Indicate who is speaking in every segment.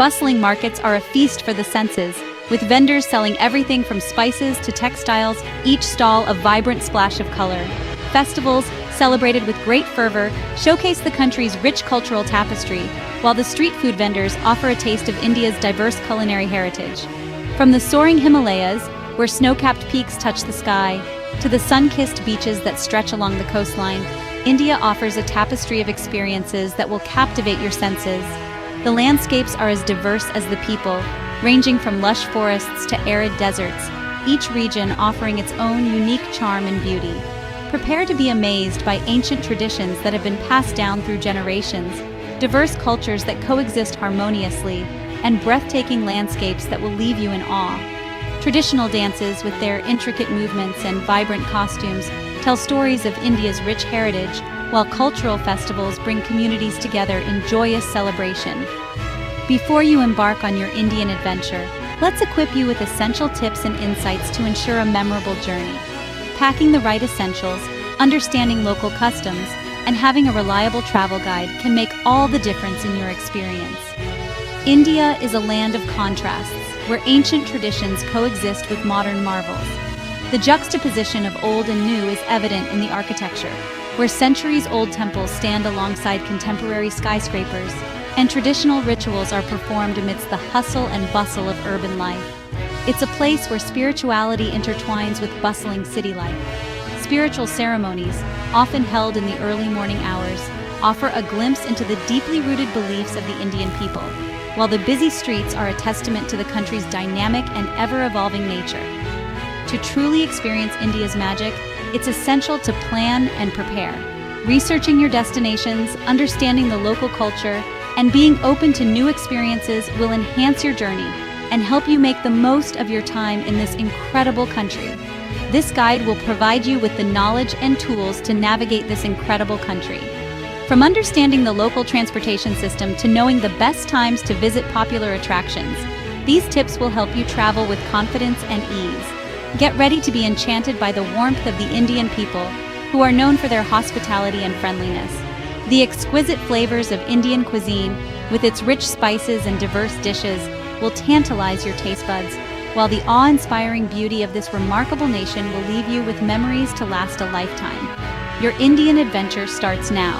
Speaker 1: bustling markets are a feast for the senses, with vendors selling everything from spices to textiles, each stall a vibrant splash of color. Festivals, celebrated with great fervor, showcase the country's rich cultural tapestry, while the street food vendors offer a taste of India's diverse culinary heritage. From the soaring Himalayas, where snow-capped peaks touch the sky, to the sun-kissed beaches that stretch along the coastline, India offers a tapestry of experiences that will captivate your senses. The landscapes are as diverse as the people, ranging from lush forests to arid deserts, each region offering its own unique charm and beauty. Prepare to be amazed by ancient traditions that have been passed down through generations, diverse cultures that coexist harmoniously, and breathtaking landscapes that will leave you in awe. Traditional dances, with their intricate movements and vibrant costumes, tell stories of India's rich heritage, while cultural festivals bring communities together in joyous celebration. Before you embark on your Indian adventure, let's equip you with essential tips and insights to ensure a memorable journey. Packing the right essentials, understanding local customs, and having a reliable travel guide can make all the difference in your experience. India is a land of contrasts, where ancient traditions coexist with modern marvels. The juxtaposition of old and new is evident in the architecture, where centuries-old temples stand alongside contemporary skyscrapers, and traditional rituals are performed amidst the hustle and bustle of urban life. It's a place where spirituality intertwines with bustling city life. Spiritual ceremonies, often held in the early morning hours, offer a glimpse into the deeply rooted beliefs of the Indian people, while the busy streets are a testament to the country's dynamic and ever-evolving nature. To truly experience India's magic, it's essential to plan and prepare. Researching your destinations, understanding the local culture, and being open to new experiences will enhance your journey and help you make the most of your time in this incredible country. This guide will provide you with the knowledge and tools to navigate this incredible country. From understanding the local transportation system to knowing the best times to visit popular attractions, these tips will help you travel with confidence and ease. Get ready to be enchanted by the warmth of the Indian people, who are known for their hospitality and friendliness. The exquisite flavors of Indian cuisine, with its rich spices and diverse dishes, will tantalize your taste buds, while the awe-inspiring beauty of this remarkable nation will leave you with memories to last a lifetime. Your Indian adventure starts now.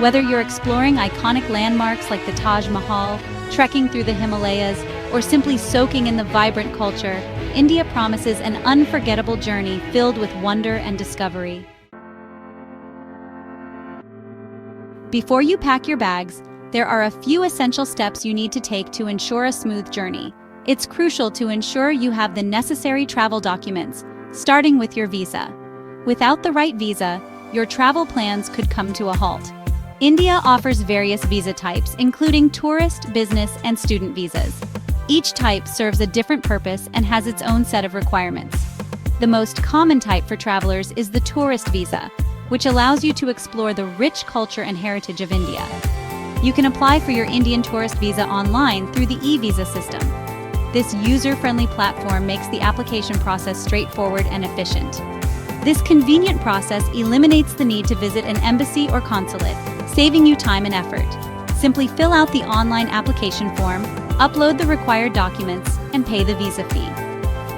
Speaker 1: Whether you're exploring iconic landmarks like the Taj Mahal, trekking through the Himalayas, or simply soaking in the vibrant culture, India promises an unforgettable journey filled with wonder and discovery. Before you pack your bags, there are a few essential steps you need to take to ensure a smooth journey. It's crucial to ensure you have the necessary travel documents, starting with your visa. Without the right visa, your travel plans could come to a halt. India offers various visa types, including tourist, business, and student visas. Each type serves a different purpose and has its own set of requirements. The most common type for travelers is the tourist visa, which allows you to explore the rich culture and heritage of India. You can apply for your Indian tourist visa online through the e-visa system. This user-friendly platform makes the application process straightforward and efficient. This convenient process eliminates the need to visit an embassy or consulate, saving you time and effort. Simply fill out the online application form, upload the required documents, and pay the visa fee.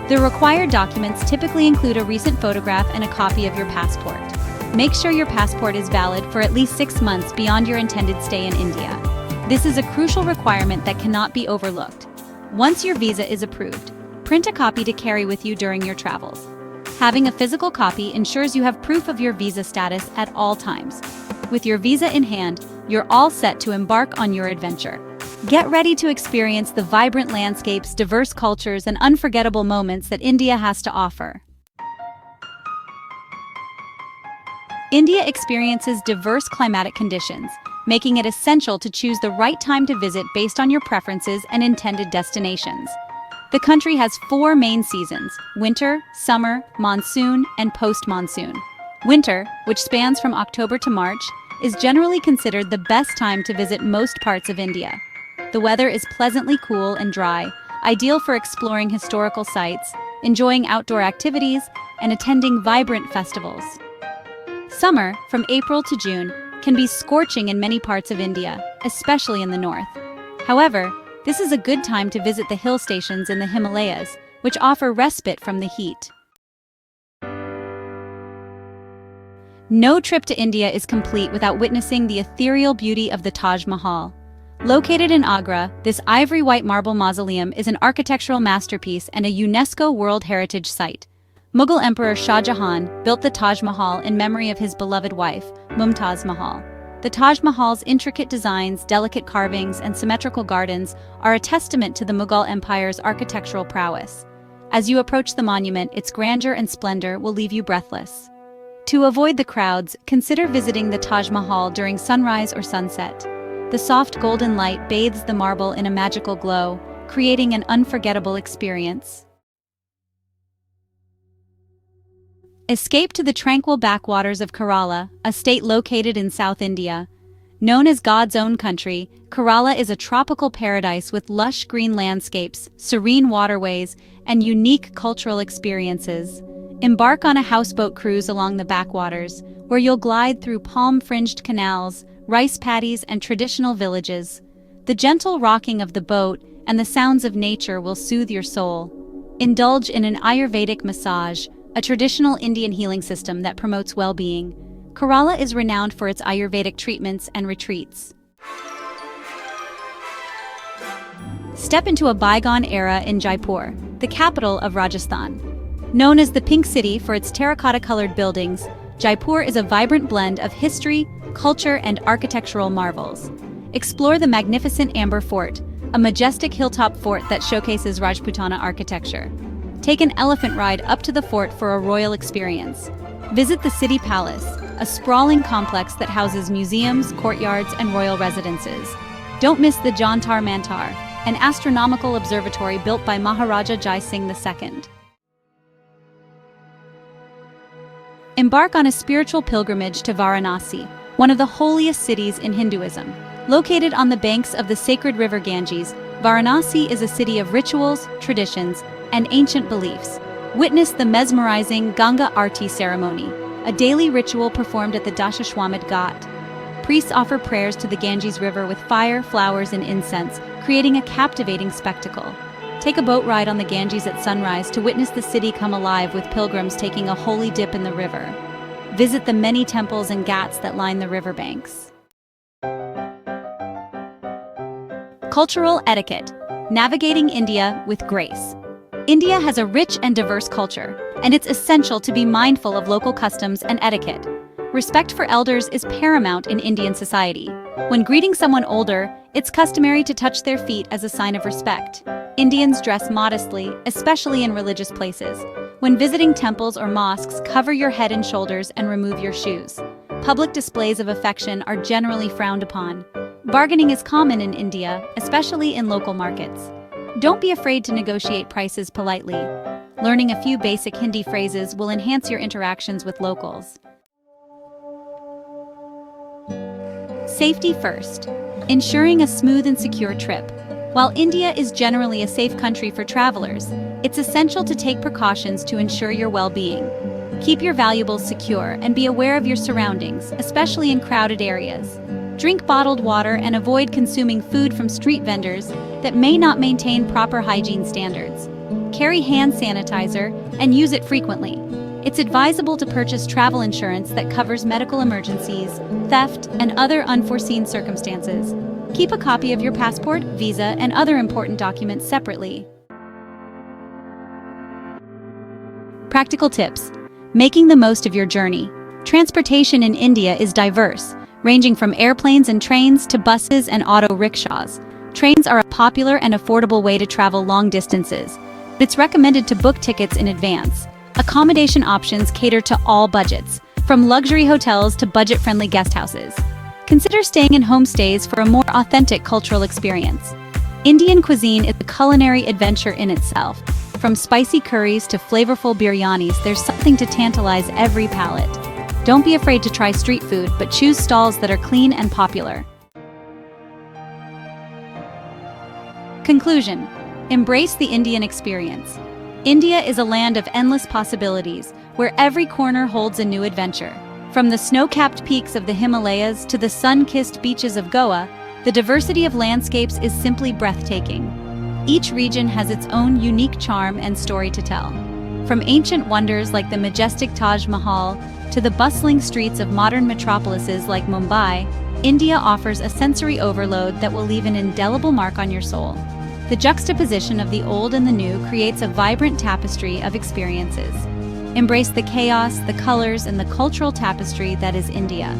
Speaker 1: The required documents typically include a recent photograph and a copy of your passport. Make sure your passport is valid for at least 6 months beyond your intended stay in India. This is a crucial requirement that cannot be overlooked. Once your visa is approved, print a copy to carry with you during your travels. Having a physical copy ensures you have proof of your visa status at all times. With your visa in hand, you're all set to embark on your adventure. Get ready to experience the vibrant landscapes, diverse cultures, and unforgettable moments that India has to offer. India experiences diverse climatic conditions, making it essential to choose the right time to visit based on your preferences and intended destinations. The country has 4 main seasons: winter, summer, monsoon, and post-monsoon. Winter, which spans from October to March, is generally considered the best time to visit most parts of India. The weather is pleasantly cool and dry, ideal for exploring historical sites, enjoying outdoor activities, and attending vibrant festivals. Summer, from April to June, can be scorching in many parts of India, especially in the north. However, This is a good time to visit the hill stations in the Himalayas, which offer respite from the heat. No trip to India is complete without witnessing the ethereal beauty of the Taj Mahal. Located in Agra, this ivory-white marble mausoleum is an architectural masterpiece and a UNESCO World Heritage Site. Mughal Emperor Shah Jahan built the Taj Mahal in memory of his beloved wife, Mumtaz Mahal. The Taj Mahal's intricate designs, delicate carvings, and symmetrical gardens are a testament to the Mughal Empire's architectural prowess. As you approach the monument, its grandeur and splendor will leave you breathless. To avoid the crowds, consider visiting the Taj Mahal during sunrise or sunset. The soft golden light bathes the marble in a magical glow, creating an unforgettable experience. Escape to the tranquil backwaters of Kerala, a state located in South India. Known as God's own country, Kerala is a tropical paradise with lush green landscapes, serene waterways, and unique cultural experiences. Embark on a houseboat cruise along the backwaters, where you'll glide through palm-fringed canals, rice paddies, and traditional villages. The gentle rocking of the boat and the sounds of nature will soothe your soul. Indulge in an Ayurvedic massage, a traditional Indian healing system that promotes well-being. Kerala is renowned for its Ayurvedic treatments and retreats. Step into a bygone era in Jaipur, the capital of Rajasthan. Known as the Pink City for its terracotta-colored buildings, Jaipur is a vibrant blend of history, culture, and architectural marvels. Explore the magnificent Amber Fort, a majestic hilltop fort that showcases Rajputana architecture. Take an elephant ride up to the fort for a royal experience. Visit the City Palace, a sprawling complex that houses museums, courtyards, and royal residences. Don't miss the Jantar Mantar, an astronomical observatory built by Maharaja Jai Singh II. Embark on a spiritual pilgrimage to Varanasi, one of the holiest cities in Hinduism. Located on the banks of the sacred river Ganges, Varanasi is a city of rituals, traditions, and ancient beliefs. Witness the mesmerizing Ganga Aarti ceremony, a daily ritual performed at the Dashashwamedh Ghat. Priests offer prayers to the Ganges River with fire, flowers, and incense, creating a captivating spectacle. Take a boat ride on the Ganges at sunrise to witness the city come alive with pilgrims taking a holy dip in the river. Visit the many temples and ghats that line the riverbanks. Cultural etiquette. Navigating India with grace. India has a rich and diverse culture, and it's essential to be mindful of local customs and etiquette. Respect for elders is paramount in Indian society. When greeting someone older, it's customary to touch their feet as a sign of respect. Indians dress modestly, especially in religious places. When visiting temples or mosques, cover your head and shoulders and remove your shoes. Public displays of affection are generally frowned upon. Bargaining is common in India, especially in local markets. Don't be afraid to negotiate prices politely. Learning a few basic Hindi phrases will enhance your interactions with locals. Safety first. Ensuring a smooth and secure trip. While India is generally a safe country for travelers, it's essential to take precautions to ensure your well-being. Keep your valuables secure and be aware of your surroundings, especially in crowded areas. Drink bottled water and avoid consuming food from street vendors that may not maintain proper hygiene standards. Carry hand sanitizer and use it frequently. It's advisable to purchase travel insurance that covers medical emergencies, theft, and other unforeseen circumstances. Keep a copy of your passport, visa, and other important documents separately. Practical tips. Making the most of your journey. Transportation in India is diverse, ranging from airplanes and trains to buses and auto rickshaws. Trains are a popular and affordable way to travel long distances, but it's recommended to book tickets in advance. Accommodation options cater to all budgets, from luxury hotels to budget-friendly guest houses. Consider staying in homestays for a more authentic cultural experience. Indian cuisine is a culinary adventure in itself. From spicy curries to flavorful biryanis, there's something to tantalize every palate. Don't be afraid to try street food, but choose stalls that are clean and popular. Conclusion. Embrace the Indian experience. India is a land of endless possibilities, where every corner holds a new adventure. From the snow-capped peaks of the Himalayas to the sun-kissed beaches of Goa, The diversity of landscapes is simply breathtaking. Each region has its own unique charm and story to tell. From ancient wonders like the majestic Taj Mahal to the bustling streets of modern metropolises like Mumbai, India offers a sensory overload that will leave an indelible mark on your soul. The juxtaposition of the old and the new creates a vibrant tapestry of experiences. Embrace the chaos, the colors, and the cultural tapestry that is India.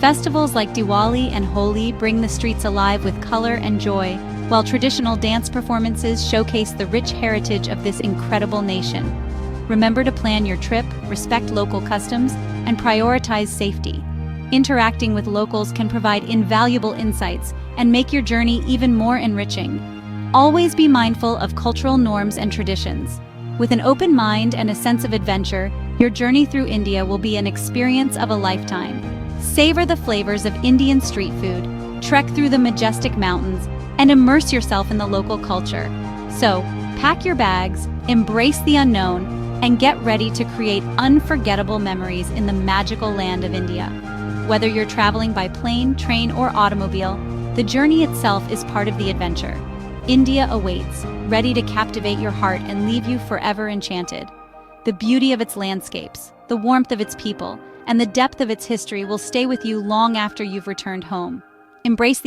Speaker 1: Festivals like Diwali and Holi bring the streets alive with color and joy, while traditional dance performances showcase the rich heritage of this incredible nation. Remember to plan your trip, respect local customs, and prioritize safety. Interacting with locals can provide invaluable insights and make your journey even more enriching. Always be mindful of cultural norms and traditions. With an open mind and a sense of adventure, your journey through India will be an experience of a lifetime. Savor the flavors of Indian street food, trek through the majestic mountains, and immerse yourself in the local culture. So, pack your bags, embrace the unknown, and get ready to create unforgettable memories in the magical land of India. Whether you're traveling by plane, train, or automobile, the journey itself is part of the adventure. India awaits, ready to captivate your heart and leave you forever enchanted. The beauty of its landscapes, the warmth of its people, and the depth of its history will stay with you long after you've returned home. Embrace the